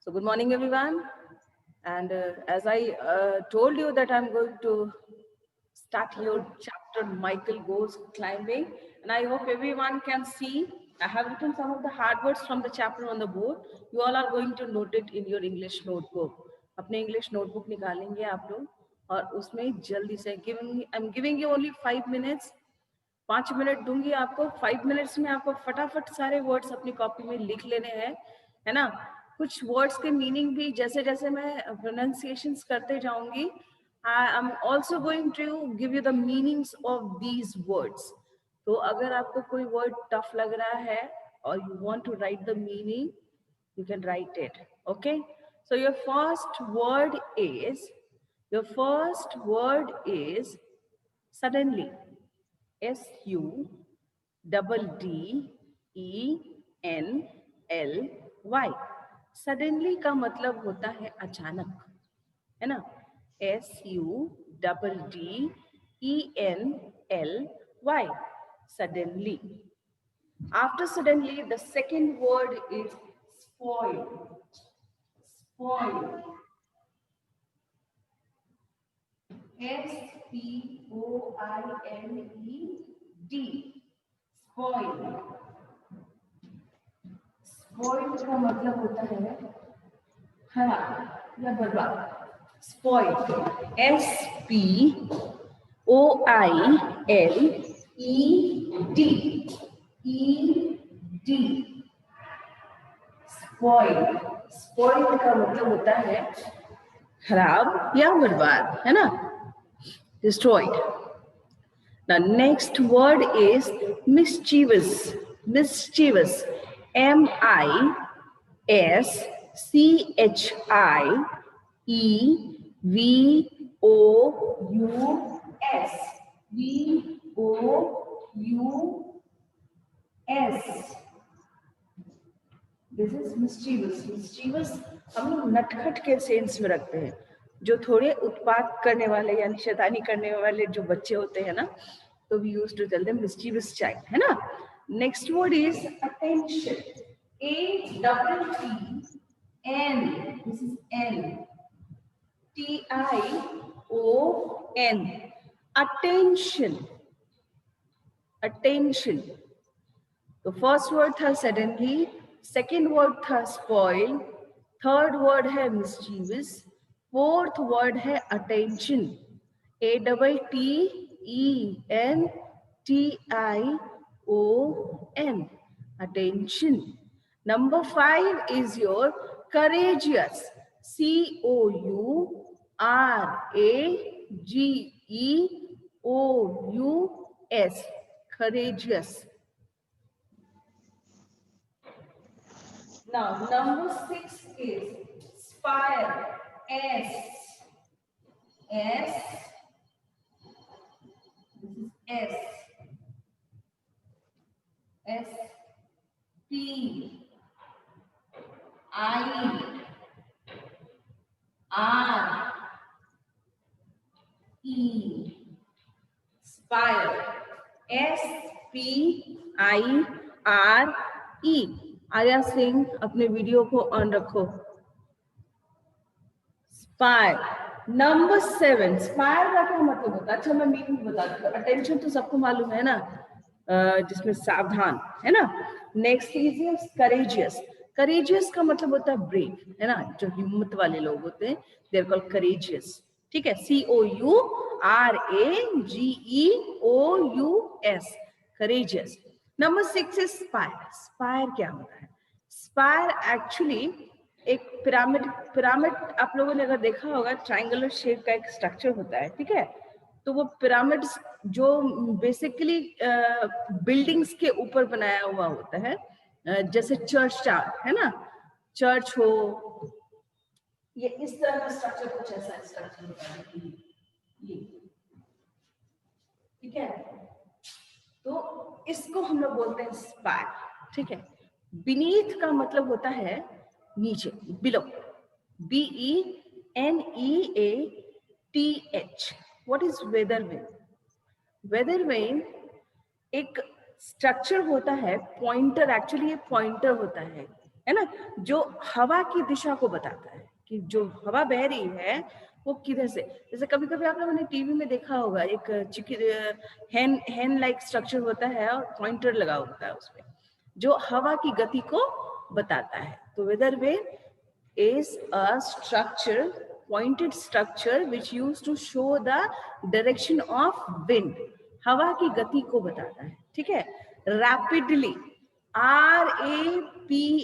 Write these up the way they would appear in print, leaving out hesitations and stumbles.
So good morning, everyone. And as I told you that I'm going to start your chapter, Michael Goes Climbing. And I hope everyone can see. I have written some of the hard words from the chapter on the board. You all are going to note it in your English notebook. अपने English notebook निकालेंगे आप लोग और उसमें जल्दी से I'm giving you only 5 minutes. 5 minute दूंगी आपको. 5 मिनट्स में आपको फटाफट सारे वर्ड्स अपनी कॉपी में लिख लेने हैं, है ना. कुछ वर्ड्स के मीनिंग भी जैसे जैसे मैं प्रोनाउंसिएशंस करते जाऊंगी, I am also going to give you the meanings of these words. तो अगर आपको कोई वर्ड टफ लग रहा है और you want to write the meaning, you can write it. Okay, so your first word is suddenly. SUDDENLY. Suddenly का मतलब होता है अचानक, है ना. SUDDENLY, suddenly. After suddenly, the second word is spoiled. Spoiled. SPOILED. Spoiled. Spoiled का मतलब होता है खराब या बर्बाद. Spoiled. SPOILED. Spoiled. Spoiled का मतलब होता है खराब या बर्बाद, है ना. Destroyed. The next word is mischievous. Mischievous. MISCHIEVOUS. This is mischievous. Mischievous हम लोग नटखट के सेंस में रखते हैं, जो थोड़े उत्पात करने वाले यानी शैतानी करने वाले जो बच्चे होते हैं ना, तो we used to tell them mischievous child, है ना. Next word is attention. ATTN. This is N. TION. Attention. Attention. The first word था suddenly, second word था spoil, third word है mischievous, fourth word है attention. ATTENTION. Attention. Number 5 is your courageous. COURAGEOUS. Courageous. Now, number 6 is spire. S. This is S. SPIRE. SPIRE. Arya Singh अपने video को on रखो. Spire. Number 7. Spire का क्या मतलब होता है? अच्छा, मैं मीनिंग बता दूं. अटेंशन तो सबको मालूम है ना, जिसमें सावधान, है ना. Next is courageous. करेजियस का मतलब होता है ब्रेव, है ना. जो हिम्मत वाले लोग होते हैं, दे आर कॉल्ड करेजियस. ठीक है. COURAGEOUS. Courageous. Number 6 is spire. Spire क्या होता है? स्पायर एक्चुअली एक पिरामिड आप लोगों ने अगर देखा होगा, ट्रायंगुलर शेप का एक स्ट्रक्चर होता है, ठीक है. तो वो पिरामिड्स जो बेसिकली बिल्डिंग्स के ऊपर बनाया हुआ होता है, जैसे चर्च टावर, है ना. चर्च हो, ये इस तरह का स्ट्रक्चर, कुछ ऐसा स्ट्रक्चर होता है, ठीक है. तो इसको हम लोग बोलते हैं स्पायर. ठीक है. बीनीथ का मतलब होता है नीचे, below. BENEATH. What is weather vane? Weather vane एक स्ट्रक्चर होता है, पॉइंटर. एक्चुअली ये पॉइंटर होता है, है ना, जो हवा की दिशा को बताता है कि जो हवा बह रही है वो किधर से। जैसे कभी कभी आप लोगों ने टीवी में देखा होगा, एक हैन लाइक स्ट्रक्चर होता है और पॉइंटर लगा होता है उसमें, जो हवा की गति को बताता है। तो weather wave is a structure, pointed structure which used to show the direction of wind, हवा की गति को बताता है, ठीक है। rapidly, RAPIDNY,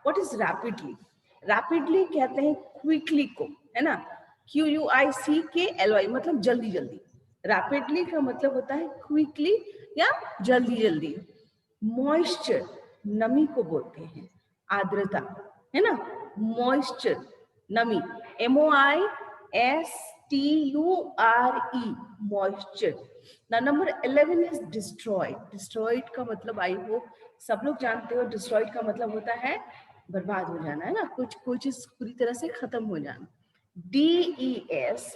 what is rapidly? rapidly कहते हैं quickly को, है ना, QUICKLY मतलब जल्दी जल्दी। rapidly का मतलब होता है quickly या जल्दी जल्दी। मॉइस्चर नमी को बोलते हैं, आर्द्रता, है ना, मॉइस्चर नमी, MOISTURE, मॉइस्चर। ना नंबर 11 इज डिस्ट्रॉयड। डिस्ट्रॉयड का मतलब आई होप सब लोग जानते हो, डिस्ट्रॉयड का मतलब होता है बर्बाद हो जाना, है ना, कुछ कोई चीज पूरी तरह से खत्म हो जाना। DESTROYED।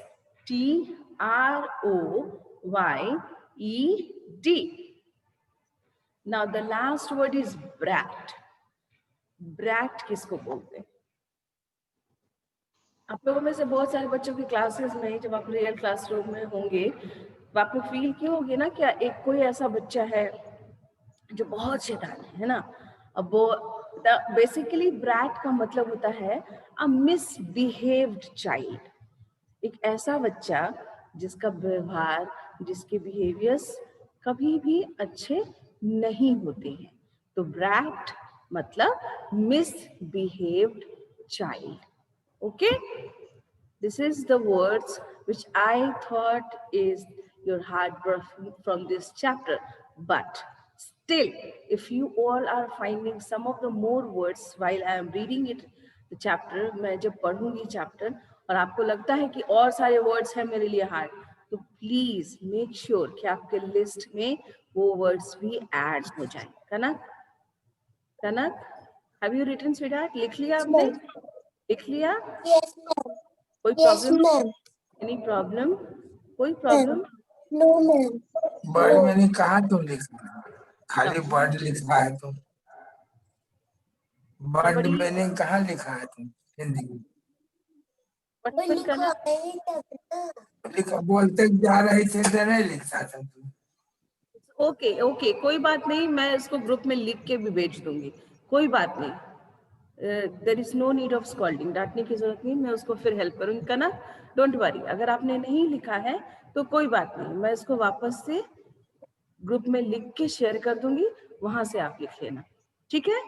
Now the last word is brat. Brat किसको बोलते हैं? आप लोगों में से बहुत सारे बच्चों की क्लासेस में जब आप रियल क्लासरूम में होंगे तो आप लोग फील किए होंगे ना, क्या एक कोई ऐसा बच्चा है जो बहुत शैतान है ना। अब वो बेसिकली ब्रैट का मतलब होता है अ मिसबिहेव्ड चाइल्ड, एक ऐसा बच्चा जिसका व्यवहार, जिसके बिहेवियर्स कभी भी अच्छे नहीं होते हैं। तो ब्रैट मतलब misbehaved child. Okay, this is the words which I thought is your heartburn from this chapter. But still, if you all are finding some of the more words while I am reading it, the chapter, मैं जब पढ़ूंगी chapter और आपको लगता है कि और सारे words हैं मेरे लिए hard, तो please make sure कि आपके list में वो words भी add हो जाएं। कनक, कनक, have you written sweetheart? लिख लिया आपने? लिख लिया? Yes, ma'am. कोई Yes, problem? ma'am. Any problem? कोई प्रॉब्लम? No, ma'am. वर्ड मैंने कहा तुम लिखना, खाली वर्ड लिखा है तुम। वर्ड मैंने कहा लिखा है तुम हिंदी में। लिखा बोलते जा रहे थे तो नहीं लिखता था तुम। ओके ओके, कोई बात नहीं, मैं इसको ग्रुप में लिख के भी भेज दूंगी, कोई बात नहीं। There is no need of scolding, डांटने की जरूरत नहीं, मैं उसको फिर हेल्प करूंगी। कना, डोंट वरी, अगर आपने नहीं लिखा है तो कोई बात नहीं, मैं इसको वापस से ग्रुप में लिख के शेयर कर दूंगी, वहां से आप लिख लेना, ठीक है,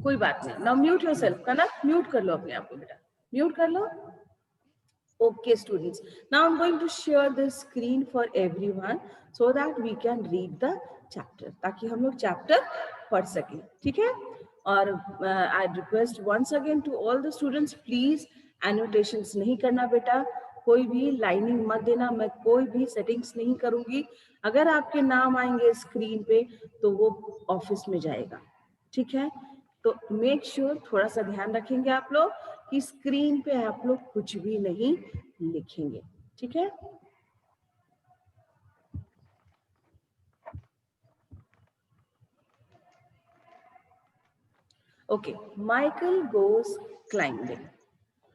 कोई बात नहीं। Now mute yourself. कना, म्यूट कर लो अपने आप को बेटा, म्यूट कर लो। Okay, students, now I'm going to share the screen for everyone so that we can read the chapter, ताकि हम लोग chapter पढ़ सकें, ठीक है। और I request once again to all the students, please annotations नहीं करना बेटा, कोई भी लाइनिंग मत देना, मैं कोई भी सेटिंग्स नहीं करूंगी। अगर आपके नाम आएंगे स्क्रीन पे तो वो ऑफिस में जाएगा, ठीक है। तो मेक श्योर थोड़ा सा ध्यान रखेंगे आप लोग कि स्क्रीन पे आप लोग कुछ भी नहीं लिखेंगे, ठीक है। Okay, Michael goes climbing.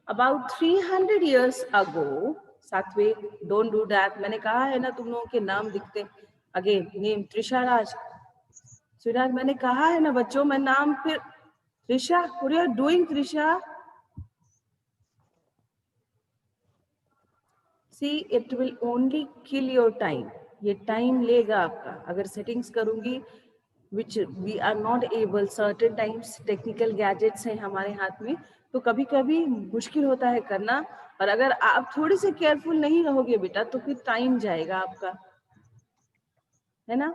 About 300 years ago, Satvik, don't do that, मैंने कहा है ना तुम लोगों के नाम दिखते। Again name Trisha Raj, sweetheart, मैंने कहा है ना बच्चों, मैं नाम फिर Trisha, what you are doing Trisha? See, it will only kill your time. ये टाइम लेगा आपका, अगर सेटिंग्स करूंगी which we are not able, certain times technical gadgets हैं हमारे हाथ में, तो कभी कभी मुश्किल होता है करना, और अगर आप थोड़ी सी केयरफुल नहीं रहोगे बेटा तो फिर टाइम जाएगा आपका, है ना।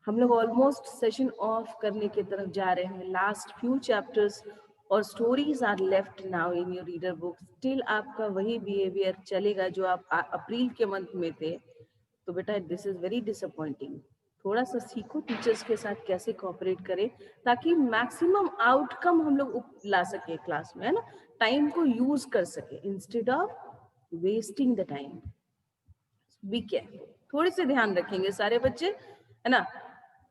हम लोग ऑलमोस्ट सेशन ऑफ करने की तरफ जा रहे हैं, लास्ट फ्यू चैप्टर्स और stories are left now in your reader book. Still आपका वही बिहेवियर चलेगा जो आप अप्रैल के मंथ में थे, तो बेटा दिस इज वेरी डिसअपॉइंटिंग। थोड़ा सा सीखो टीचर्स के साथ कैसे कोऑपरेट करें ताकि मैक्सिमम आउटकम हम लोग ला सके क्लास में, है ना, टाइम को यूज कर सके instead of wasting the time. Be careful, थोड़े से ध्यान रखेंगे सारे बच्चे, है ना।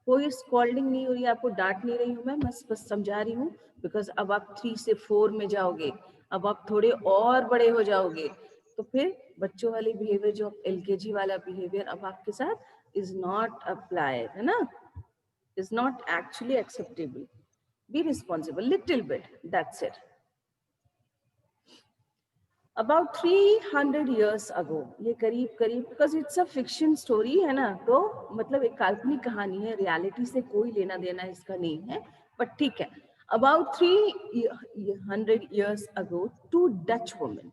कोई स्कॉल्डिंग नहीं हो रही है, आपको डांट नहीं रही हूँ मैं बस समझा रही हूँ, बिकॉज अब आप 3 से 4 में जाओगे, अब आप थोड़े और बड़े हो जाओगे, तो फिर बच्चों वाले बिहेवियर, जो LKG वाला बिहेवियर अब आपके साथ इज नॉट अप्लाइड, है ना, is not actually acceptable. Be responsible little bit, that's it. About 300 years ago, ये करीब करीब, because it's a fiction story है ना, तो मतलब एक काल्पनिक कहानी है, रियलिटी से कोई लेना देना इसका नहीं है, बट ठीक है. About 300 years ago, two Dutch women.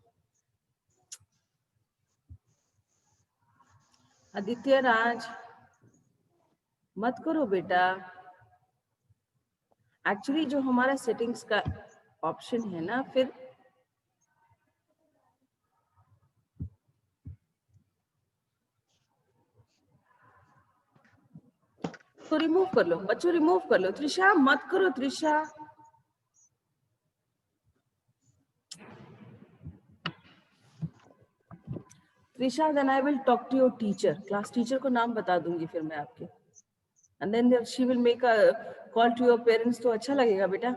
Aditya Raj, मत करो बेटा. एक्चुअली जो हमारा सेटिंग्स का ऑप्शन है ना, फिर तो रिमूव कर लो बच्चों, रिमूव कर लो. त्रिशा मत करो, Trisha. Trisha, then I will talk to your teacher, class teacher को नाम बता दूंगी फिर मैं आपके, and then she will make a call to your parents. तो अच्छा लगेगा बेटा.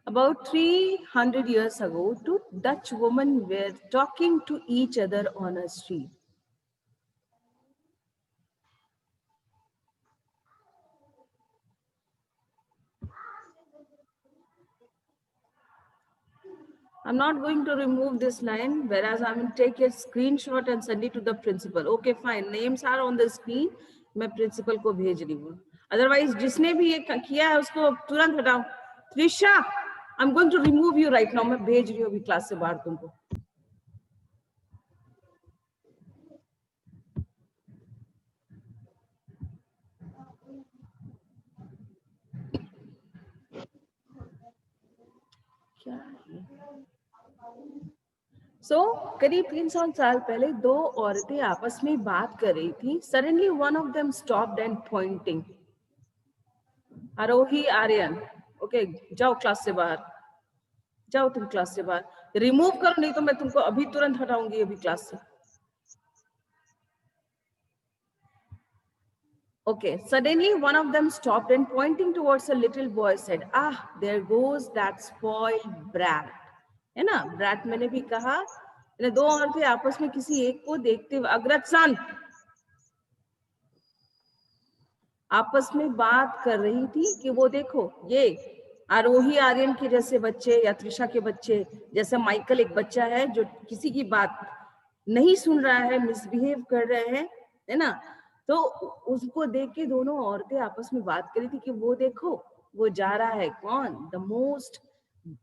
About 300 years ago, two Dutch women were talking to each other on a street. I'm not going to remove this line, whereas I will take a screenshot and send it to the principal. Okay, fine. Names are on the screen. मैं principal को भेज रही हूँ. Otherwise, जिसने भी ये किया है उसको तुरंत हटाओ. Trisha, I'm going to remove you right now. मैं भेज रही हूँ अभी क्लास से बाहर तुमको. क्या है? So, करीब 300 साल पहले दो औरतें आपस में बात कर रही थी. Suddenly one of them stopped and pointing. Arohi Aryan, okay जाओ क्लास से बाहर, जाओ तुम क्लास से बाहर. रिमूव करो, नहीं तो मैं तुमको अभी तुरंत हटाऊंगी अभी क्लास से. Okay, suddenly one of them stopped and pointing towards a little boy said, "Ah, there goes that spoiled brat." है ना, brat मैंने भी कहा. दो औरतें आपस में किसी एक को देखते हुए, अग्रसन आपस में बात कर रही थी कि वो देखो, ये आरोही आर्यन के जैसे बच्चे या त्रिशा के बच्चे, जैसे माइकल एक बच्चा है जो किसी की बात नहीं सुन रहा है, मिसबिहेव कर रहे हैं, है ना. तो उसको देख के दोनों औरतें आपस में बात कर रही थी कि वो देखो, वो जा रहा है, कौन, द मोस्ट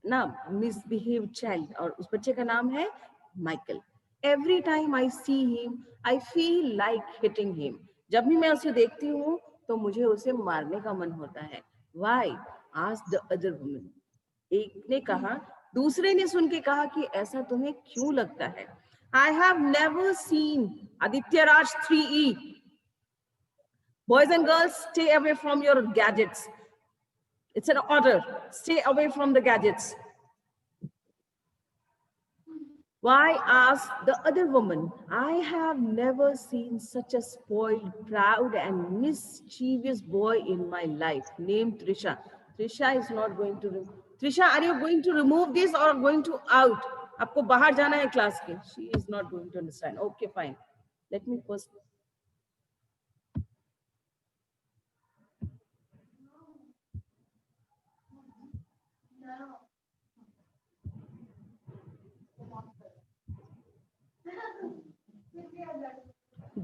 ना मिसबिहेव चाइल्ड, और उस बच्चे का नाम है Michael. Every time I see him I feel like hitting him. जब भी मैं उसे देखती हूँ तो मुझे उसे मारने का मन होता है. Why? Asked the other woman. एक ने कहा, दूसरे ने सुन के कहा कि ऐसा तुम्हें क्यों लगता है? I have never seen. Aditya Raj 3E. Boys and girls, stay away from your gadgets. It's an order. Stay away from the gadgets. Why? Asked the other woman. I have never seen such a spoiled, proud and mischievous boy in my life. Named Trisha. Trisha is not going to. Trisha, are you going to remove this or going to out? आपको बाहर जाना है class के. She is not going to understand. Okay, fine. Let me first.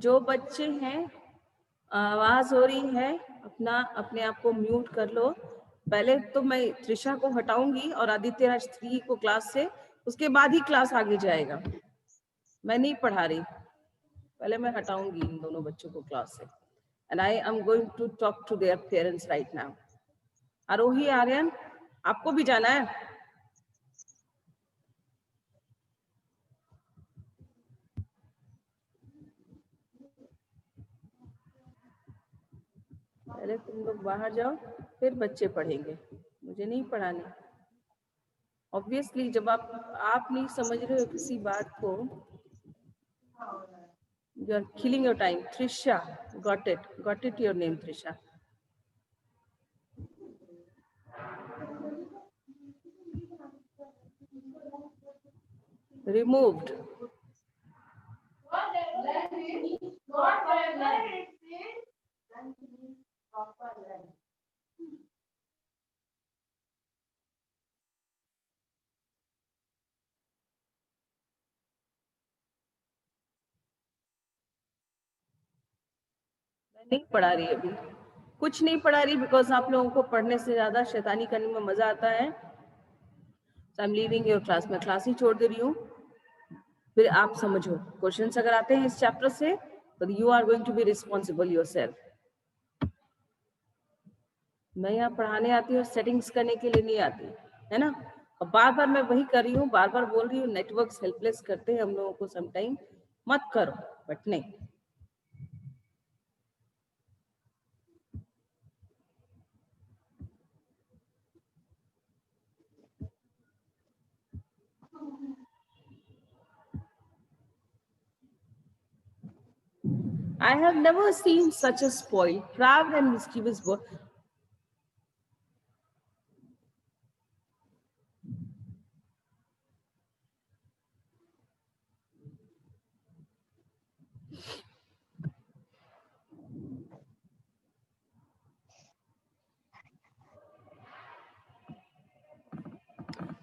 जो बच्चे हैं, आवाज हो रही है, अपने आप को म्यूट कर लो. पहले तो मैं त्रिशा को हटाऊंगी और आदित्य राज 3 को क्लास से, उसके बाद ही क्लास आगे जाएगा. मैं नहीं पढ़ा रही, पहले मैं हटाऊंगी इन दोनों बच्चों को क्लास से. And I am going to talk to their parents right now. Arohi Aryan, आपको भी जाना है? पहले तुम लोग बाहर जाओ, फिर बच्चे पढ़ेंगे, मुझे नहीं पढ़ाने। ऑब्वियसली जब आप नहीं समझ रहे हो किसी बात को, you are killing your time. Trisha, got it your name Trisha. Removed. मैं नहीं पढ़ा रही अभी, कुछ नहीं पढ़ा रही, बिकॉज आप लोगों को पढ़ने से ज्यादा शैतानी करने में मजा आता है। So I'm leaving your class. मैं क्लास ही छोड़ दे रही हूँ, फिर आप समझो। क्वेश्चंस अगर आते हैं इस चैप्टर से तो you are going to be responsible yourself. मैं यहाँ पढ़ाने आती हूँ, सेटिंग्स करने के लिए नहीं आती, है ना। और बार बार मैं वही कर रही हूँ, बार बार बोल रही हूँ, नेटवर्क्स हेल्पलेस करते हैं हम लोगों को समटाइम, मत करो, बट नहीं। I have never seen such a spoiled, proud and mischievous boy.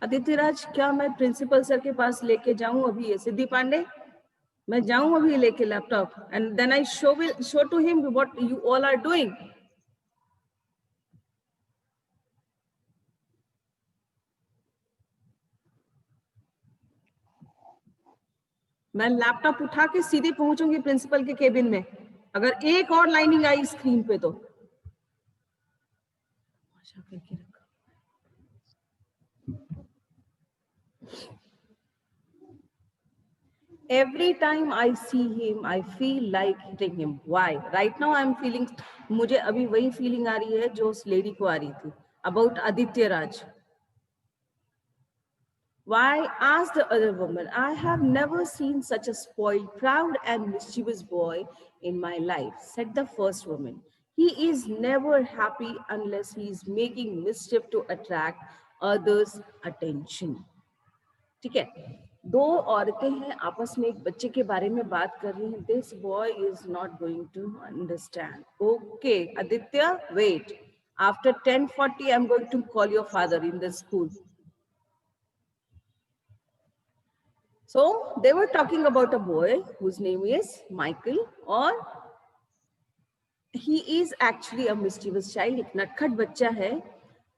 Aditya Raj, क्या मैं प्रिंसिपल सर के पास लेके जाऊं अभी? सिद्धि पांडे, मैं जाऊं अभी लेके laptop, and then I show to him what you all are doing. मैं लैपटॉप उठा के सीधे पहुंचूंगी प्रिंसिपल के केबिन में, अगर एक और लाइनिंग आई स्क्रीन पे तो। करके रखा। Every time I see him, I feel like hitting him. Why? Right now I'm feeling, मुझे अभी वही फीलिंग आ रही है जो उस लेडी को आ रही थी, about Aditya Raj. Why? Asked the other woman. I have never seen such a spoiled, proud and mischievous boy in my life, said the first woman. He is never happy unless he is making mischief to attract others' attention. ठीक है, दो औरतें हैं आपस में एक बच्चे के बारे में बात कर रही हैं. This boy is not going to understand. Okay Aditya, wait, after 10:40 I am going to call your father in the school. So they were talking about a boy whose name is Michael, और he is actually a mischievous child. एक नटखट बच्चा है.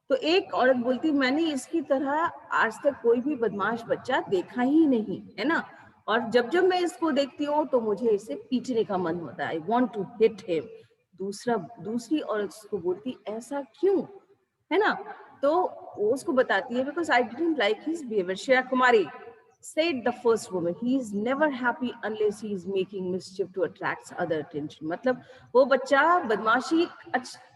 तो एक औरत बोलती, मैंने इसकी तरह आज तक कोई भी बदमाश बच्चा देखा ही नहीं, है ना. और जब जब मैं इसको देखती हूँ तो मुझे इसे पीटने का मन होता है. I want to hit him. दूसरी औरत उसको बोलती, ऐसा क्यों, है ना. तो वो उसको बताती है, because I didn't like his behaviour. Shreya Kumari said the first woman, he is never happy unless he is making mischief to attract other attention. मतलब वो बच्चा बदमाशी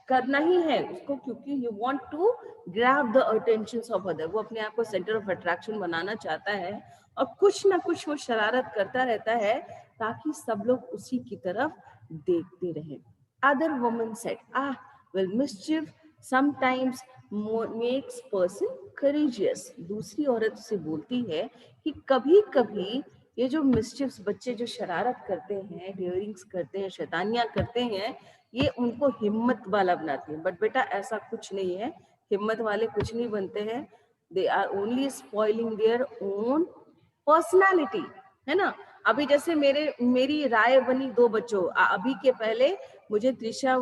करना ही है उसको, क्योंकि you want to grab the attentions of other. वो अपने आप को center of attraction बनाना चाहता है और कुछ ना कुछ वो शरारत करता रहता है ताकि सब लोग उसी की तरफ देखते रहें. Other woman said, well, mischief sometimes makes person courageous. दूसरी औरत से बोलती है कि कभी कभी ये जो मिस्चिव्स बच्चे जो शरारत करते हैं, डेयरिंग्स करते हैं, शैतानियां करते हैं, ये उनको हिम्मत वाला बनाती है. बट बेटा ऐसा कुछ नहीं है, हिम्मत वाले कुछ नहीं बनते हैं. They are only spoiling their own personality, है ना. अभी जैसे मेरी राय बनी दो बच्चों. अभी के पहले मुझे त्रिशा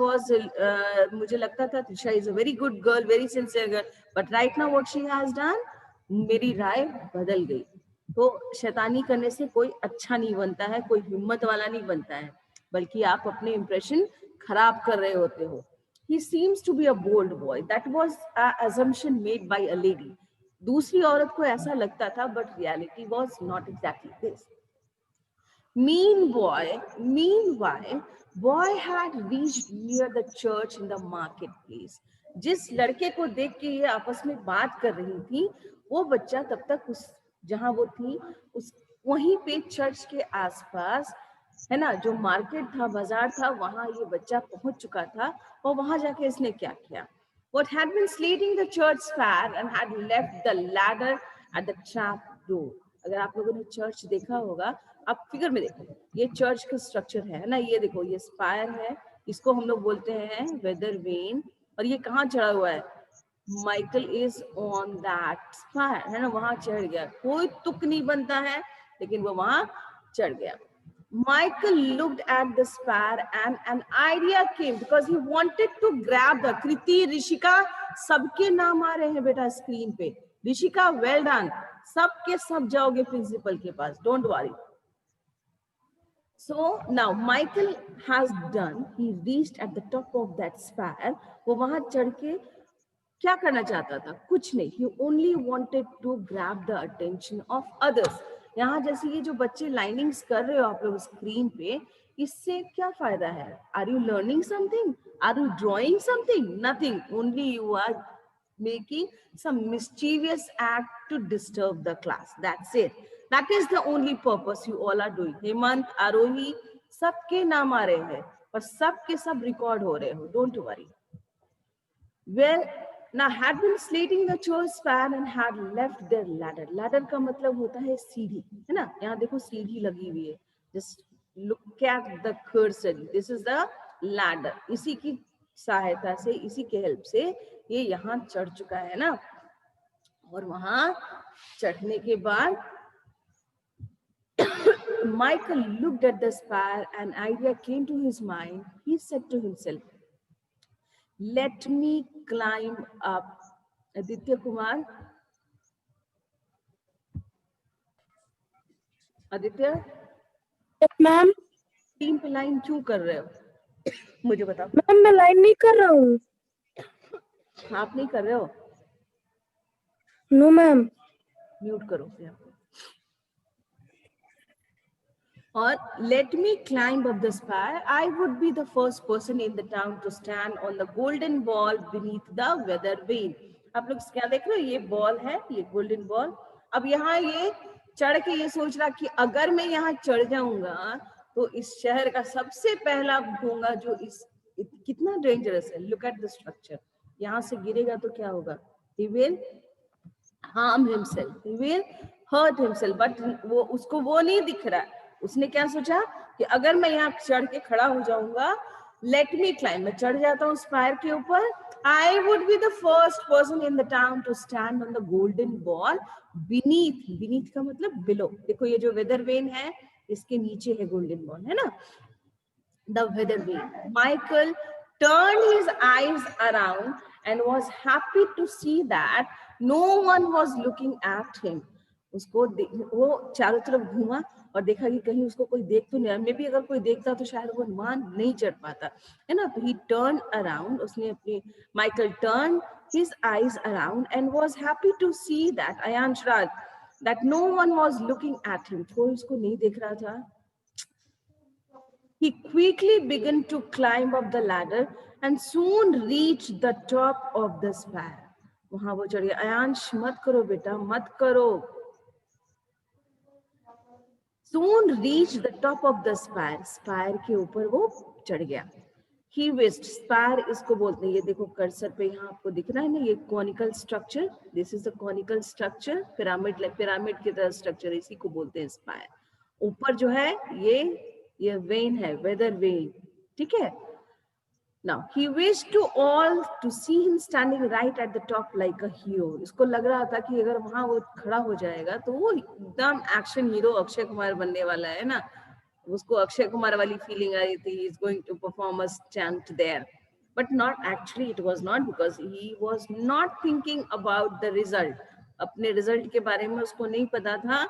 मुझे लगता था Trisha is a very good girl, very sincere girl, but right now what she has done, मेरी राय बदल गई. तो शैतानी करने से कोई अच्छा नहीं बनता है, कोई हिम्मत वाला नहीं बनता है, बल्कि आप अपने इंप्रेशन खराब कर रहे होते हो. He seems to be a bold boy. That was an assumption made by a lady. दूसरी औरत को ऐसा लगता था, but reality was not exactly this. Meanwhile, boy had reached near the church in the marketplace. जिस लड़के को देख के ये आपस में बात कर रही थी, वो बच्चा तब तक उस जहां वो थी उस वहीं पे चर्च के आसपास, है ना, जो मार्केट था, बाजार था, वहां ये बच्चा पहुंच चुका था। और वहां जाके इसने क्या किया? What had been slating the church fair and had left the ladder at the trap door. अगर आप लोगों ने चर्च देखा होगा, आप फिगर में देखो, ये चर्च का स्ट्रक्चर है ना, ये देखो, ये स्पायर है, इसको हम लोग बोलते हैं वेदर वेन। और ये कहाँ चढ़ा हुआ है? Michael is on that spire, है ना, वहां चढ़ गया। कोई तुक नहीं बनता है, लेकिन वो वहां चढ़ गया। Michael looked at the spire and an idea came because he wanted to grab the Kriti, Rishika, सबके नाम आ रहे हैं बेटा स्क्रीन पे। ऋषिका, वेल डन, सबके सब जाओगे प्रिंसिपल के पास, don't worry. So now Michael has done, he reached at the top of that spire. वो वहां चढ़ के क्या करना चाहता था? कुछ नहीं, he only wanted to grab the attention of others. यहाँ जैसे ये जो बच्चे लाइनिंग्स कर रहे हो आप लोग स्क्रीन पे, इससे क्या फायदा है? Are you learning something? Are you drawing something? Nothing, only you are making some mischievous act to disturb the class. That's it. That is the only purpose you all are doing. Hemant, Arohi, सबके नाम आ रहे हैं और सबके सब record हो रहे हो, don't worry. Well, now had been slating the church span and had left their ladder. Ladder का मतलब होता है सीढ़ी, है ना? यहाँ देखो सीढ़ी लगी हुई है. Just look at the cursor. This is the ladder. इसी की सहायता से, इसी के हेल्प से ये यहाँ चढ़ चुका है ना. और वहां चढ़ने के बाद Michael looked at the spire and an idea came to his mind. He said to himself, let me climb up. Aditya Kumar, Aditya, ma'am team पे लाइन क्यों कर रहे हो? मुझे बताओ। मैम मैं लाइन नहीं कर रहा हूँ। आप नहीं कर रहे हो? No ma'am. म्यूट करो फिर। और let me climb up the spire. I would be the first person in the town to stand on the golden ball beneath the weather vane. आप लोग क्या देख रहे हो? ये बॉल है, ये गोल्डन बॉल। अब यहाँ ये चढ़ के ये सोच रहा कि अगर मैं यहाँ चढ़ जाऊंगा तो इस शहर का सबसे पहला होगा जो कितना डेंजरस है। Look at the structure. यहाँ से गिरेगा तो क्या होगा? He will harm himself. He will hurt himself. But वो उसको वो नहीं दिख रहा है। उसने क्या सोचा कि अगर मैं यहाँ चढ़ के खड़ा हो जाऊंगा, लेट मी क्लाइम, मैं चढ़ जाता हूँ स्पायर के ऊपर, I would be the first person in the town to stand on the golden ball beneath. Beneath का मतलब बिलो। देखो ये जो वेदर वेन है इसके नीचे है गोल्डन बॉल, है ना, the weather vane. Michael turned his eyes around and was happy to see that no one was looking at him. उसको वो चारों तरफ घूमा और देखा कि कहीं उसको कोई देख तो नहीं रहा। मे बी अगर कोई देखता तो शायद वो मान नहीं चढ़ पाता, है ना। तो ही टर्न अराउंड, उसने अपनी Michael turn his eyes around and was happy to see that Ayansh Raj that no one was looking at him. कोई उसको नहीं देख रहा था। He quickly began to climb up the ladder and soon reached the top of the spire. वहां वो चढ़ गया। अयांश मत करो बेटा, मत करो। Soon reached the top of the spire. Spire के ऊपर वो चढ़ गया। He wished, spire इसको बोलते हैं, ये देखो कर्सर पे यहाँ आपको दिख रहा है ना, ये conical structure. This is the conical structure. Pyramid की तरह स्ट्रक्चर, इसी को बोलते हैं spire. ऊपर जो है ये वेन है, वेदर वेन, ठीक है। Now he wished to all to see him standing right at the top like a hero. इसको लग रहा था कि अगर वहां वो खड़ा हो जाएगा तो वो एकदम एक्शन हीरो अक्षय कुमार बनने वाला है ना। उसको अक्षय कुमार वाली फीलिंग आ रही थी, he is going to perform a stunt there, but not actually, it was not, because he was not thinking about the result. अपने रिजल्ट के बारे में उसको नहीं पता था।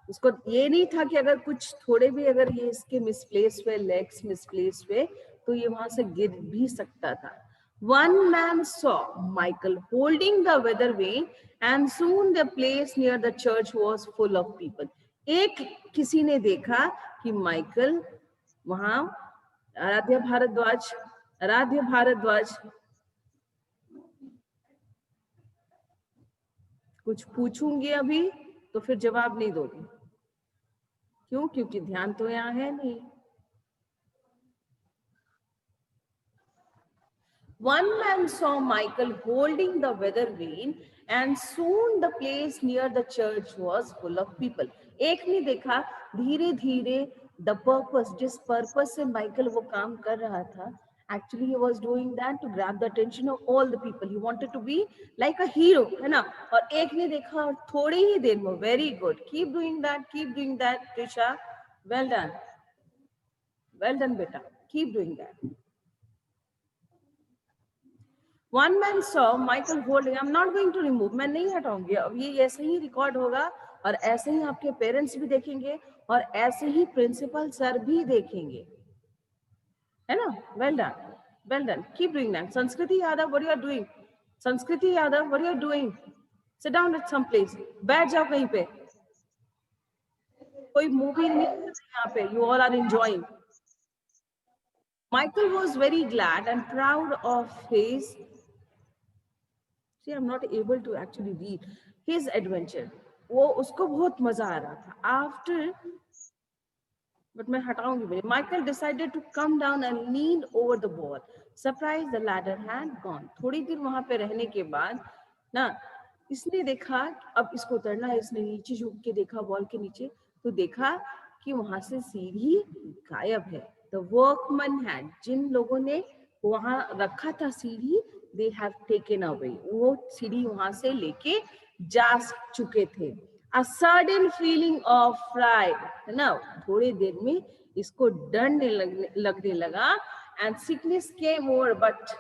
उसको ये नहीं था कि अगर कुछ थोड़े भी अगर ये इसके मिसप्लेस हुए, लेग्स मिसप्लेस हुए, तो ये वहां से गिर भी सकता था। One man saw Michael holding the weather vane and soon the place near the church was full of people. एक किसी ने देखा कि माइकल वहां आराध्य भारद्वाज कुछ पूछूंगी अभी तो फिर जवाब नहीं दोगे। क्यों? क्योंकि ध्यान तो यहाँ है नहीं। One man saw Michael holding the weather vane and soon the place near the church was full of people. एक ने देखा धीरे धीरे the purpose, जिस purpose से माइकल वो काम कर रहा था, actually he was doing that to grab the attention of all the people. He wanted to be like a hero, है ना? और एक ने देखा और थोड़ी ही देर में, very good, keep doing that, Trisha, well done बेटा, keep doing that. One man saw Michael holding, I'm not going to remove, मैं नहीं हटाऊंगी, अब ये ऐसे ही रिकॉर्ड होगा और ऐसे ही आपके पेरेंट्स भी देखेंगे और ऐसे ही प्रिंसिपल सर भी देखेंगे, है ना? well done, keep doing that. Sanskriti Yadav, what you are doing? Sanskriti Yadav, what you are doing? Sit down at some place, बैठ जाओ कहीं पे, कोई मूवी नहीं है यहाँ पे, you all are enjoying. Michael was very glad and proud of his, see, I'm not able to actually read his adventure. वो उसको बहुत मजा आ रहा था. After, but मैं हटाऊंगी मेरे. Michael decided to come down and lean over the wall. Surprised, the ladder had gone. थोड़ी देर वहां पे रहने के बाद ना इसने देखा अब इसको उतरना है. इसने नीचे झुक के देखा वॉल के नीचे, तो देखा कि वहां से सीढ़ी गायब है. The workman had, जिन लोगों ने वहां रखा था सीढ़ी, they have taken away. वो सीढ़ी वहां से लेके जा चुके थे. A sudden feeling of fright, है ना? थोड़ी देर में इसको डर लगने लगा and sickness came over, but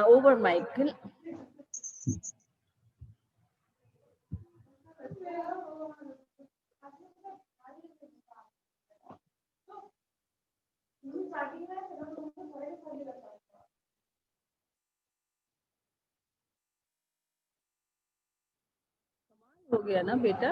over Michael. हो गया ना बेटा?